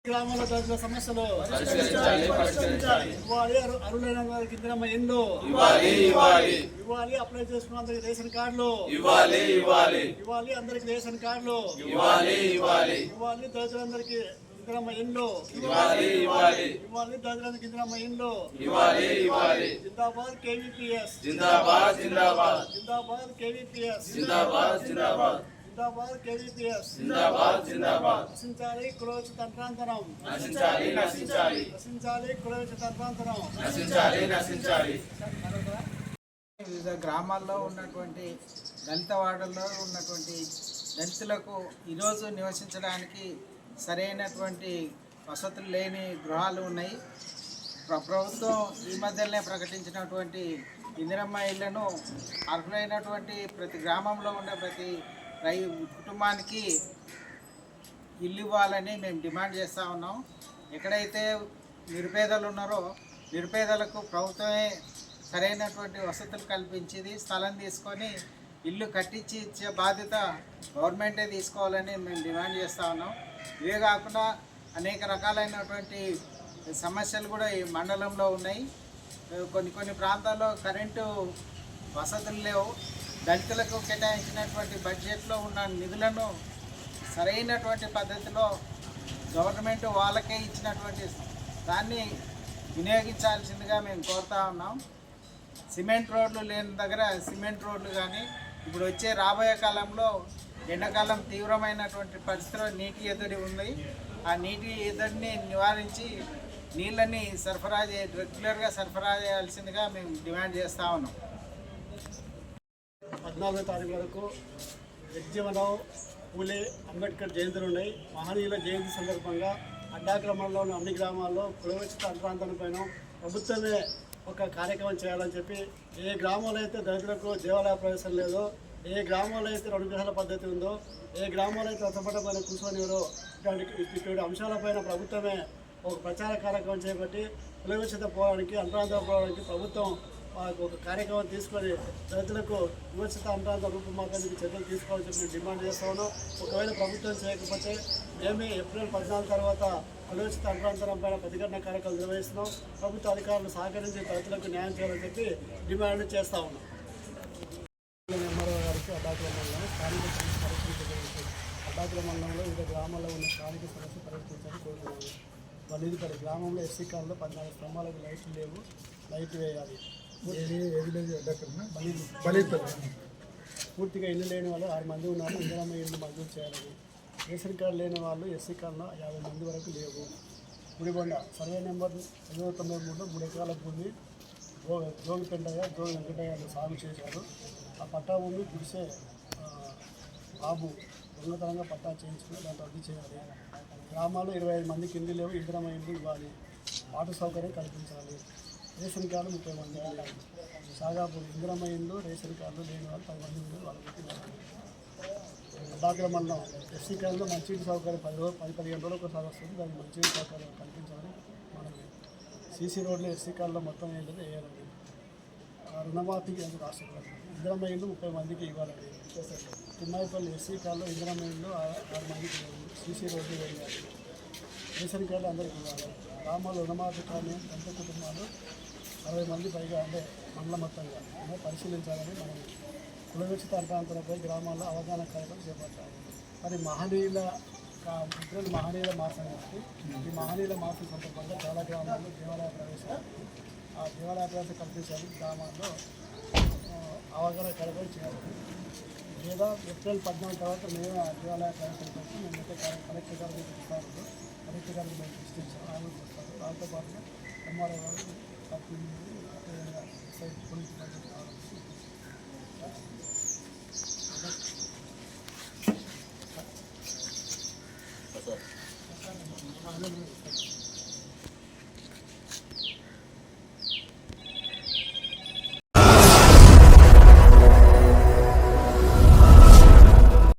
గ్రామాల ప్రజల సమస్యలు అరులైన వారికి ఇందిరమ్మ ఇండ్లు ఇవ్వాలి, అప్లై చేసుకున్న అందరికి రేషన్ కార్డులు ఇవ్వాలి, అందరికి రేషన్ కార్డులు ఇవ్వాలి, దళితులందరికీ ఇందిరమ్మ ఇండ్లు ఇవ్వాలి, దళితులందరికీ ఇందిరమ్మ ఇండ్లు జిందాబాద్ కేవీపీఎస్, జిందాబాద్ కేవీపీఎస్, జిందాబాద్ కేవీపీఎస్, నశించాలి కులవృత్తి తంత్రాంతరం, నశించాలి కులవృత్తి తంత్రాంతరం. వివిధ గ్రామాల్లో ఉన్నటువంటి దళిత వాడల్లో ఉన్నటువంటి దళితులకు ఈరోజు నివసించడానికి సరైనటువంటి వసతులు లేని గృహాలు ఉన్నాయి. ప్రభుత్వం ఈ మధ్యనే ప్రకటించినటువంటి ఇందిరమ్మ ఇళ్లను అర్హులైనటువంటి ప్రతి గ్రామంలో ఉండే ప్రతి కుటుంబానికి ఇల్లు ఇవ్వాలని మేము డిమాండ్ చేస్తూ ఉన్నాం. ఎక్కడైతే నిరుపేదలు ఉన్నారో నిరుపేదలకు ప్రభుత్వమే సరైనటువంటి వసతులు కల్పించింది స్థలం తీసుకొని ఇల్లు కట్టించి ఇచ్చే బాధ్యత గవర్నమెంటే తీసుకోవాలని మేము డిమాండ్ చేస్తూ ఉన్నాం. ఇవే కాకుండా అనేక రకాలైనటువంటి సమస్యలు కూడా ఈ మండలంలో ఉన్నాయి. కొన్ని ప్రాంతాల్లో కరెంటు వసతులు లేవు. దళితులకు కేటాయించినటువంటి బడ్జెట్లో ఉన్న నిధులను సరైనటువంటి పద్ధతిలో గవర్నమెంట్ వాళ్ళకే ఇచ్చినటువంటి దాన్ని వినియోగించాల్సిందిగా మేము కోరుతా ఉన్నాం. సిమెంట్ రోడ్లు లేని దగ్గర సిమెంట్ రోడ్లు కానీ, ఇప్పుడు వచ్చే రాబోయే కాలంలో ఎండాకాలం తీవ్రమైనటువంటి పరిస్థితిలో నీటి ఎద్దడి ఉంది. ఆ నీటి ఎద్దడిని నివారించి నీళ్ళని రెగ్యులర్గా సరఫరా చేయాల్సిందిగా మేము డిమాండ్ చేస్తూ ఉన్నాం. 14వ తారీఖు వరకు జగజ్జీవనరావు పూలే అంబేద్కర్ జయంతులు ఉన్నాయి. మహనీయుల జయంతి సందర్భంగా అడ్డాక్రమంలో ఉన్న అన్ని గ్రామాల్లో కులవృత్తి తంత్రాంతరం పైన ప్రభుత్వమే ఒక కార్యక్రమం చేయాలని చెప్పి, ఏ గ్రామంలో అయితే దళితులకు దేవాలయ ప్రవేశం లేదో, ఏ గ్రామంలో అయితే 2 గ్రహాల పద్ధతి ఉందో, ఏ గ్రామంలో అయితే రథపట్టపైన కూర్చొనివరో ఇటువంటి అంశాలపైన ప్రభుత్వమే ఒక ప్రచార కార్యక్రమం చేపట్టి కులవిచ్ఛిత పోవడానికి అంతరాంతరం పోవడానికి ప్రభుత్వం ఒక కార్యక్రమం తీసుకొని దళితులకు వివక్షిత అంతరాంత రూపుమార్గానికి చర్యలు తీసుకోవాలని చెప్పి మేము డిమాండ్ చేస్తా ఉన్నాం. ఒకవేళ ప్రభుత్వం చేయకపోతే మేమే ఏప్రిల్ 14 తర్వాత కులవిచ్ఛిత అంతరాంతరం పైన ప్రతిఘటన కార్యక్రమం నిర్వహిస్తున్నాం. ప్రభుత్వ అధికారులు సహకరించి దళితులకు న్యాయం చేయాలని చెప్పి డిమాండ్ చేస్తూ ఉన్నాం. ఎంఆర్ఓ గారికి అడ్డాకుల మండలం స్థానిక సమస్య పరిష్కరించగలుగుతుంది. అడ్డాకుల మండలంలో వివిధ గ్రామాల్లో ఉన్న స్థానిక సమస్య పరిష్కరించాలని కోరుతున్నాము. వల్లిదిపల్లి గ్రామంలో ఎస్సీ కాలంలో 14 స్తంభాలకు లైట్లు లేవు, లైట్ వేయాలి. పూర్తిగా ఇల్లు లేని వాళ్ళు 6 మంది ఉన్నారు. ఇందిరమ్మ ఇల్లు మంజూరు చేయాలని. రేషన్ కార్డు లేని వాళ్ళు ఎస్సీ కార్డులో 50 మంది వరకు లేవు. గుడిబండ సర్వే నెంబర్ 293 3 ఎకరాల భూమి జోగిపెంటయ్య జోగి వెంకటయ్య సాగు చేశారు. ఆ పట్టా భూమి కురిసే బాబు దొంగతనంగా పట్టా చేయించుకుని దాంట్లో రద్దు చేయాలి. గ్రామాల్లో 25 మందికి ఇల్లు లేవు, ఇందిరమ్మ ఇల్లు ఇవ్వాలి. వాటర్ సౌకర్యం కల్పించాలి. రేషన్ కార్డు 30 మందికి లేవు. సాగాపూర్ ఇందిరమ్మ ఇల్లు రేషన్ కార్డు లేని వాళ్ళు 10 మంది ఉన్నారు, వాళ్ళకి అడ్డాకుల మండలం ఎస్సీ కార్డులో మంచినీటి సౌకర్యం 10-15 రోజులు ఒకసారి వస్తుంది. దానికి మంచినీటి సౌకర్యం కల్పించాలి. మనకి సీసీ రోడ్లు ఎస్సీ కార్డులో మొత్తం ఏంటంటే వేయాలండి. రుణమాఫీకి ఎందుకు రాష్ట్ర ఇందిరమ్మ ఇల్లు 30 మందికి ఇవ్వాలండి. తిమ్మాయిపల్లి ఎస్సీ కార్డులో ఇందిరమ్మ ఇల్లు 6 మందికి సీసీ రోడ్లు వేయాలి. రేషన్ కార్డు అందరికీ ఇవ్వాలి. గ్రామాల్లో రుణమాఫీ కానీ ఎంత కుటుంబాలు 60 మంది పైగా అంటే మండల మొత్తంగా పరిశీలించాలని మనం కులవిచ్ఛిత అంతరాంతరంపై గ్రామాల్లో అవగాహన కార్యక్రమం చేపట్టాలి. మరి మహనీయుల మాసం కాబట్టి ఈ మహనీయుల మాసం సందర్భంగా చాలా గ్రామాల్లో దేవాలయ ప్రవేశం కల్పించాలి. గ్రామాల్లో అవగాహన కార్యక్రమం చేయాలి. లేదా ఏప్రిల్ 14 తర్వాత మేము దేవాలయ ప్రవేశం కలిసి మేమైతే కలెక్టర్ గారు ఇస్తారు. కలెక్టర్ గారికి మేము సృష్టించాం. ఆయన వస్తారు. దాంతో పాటుగా ఎంఆర్ఓ గారు పోలీసు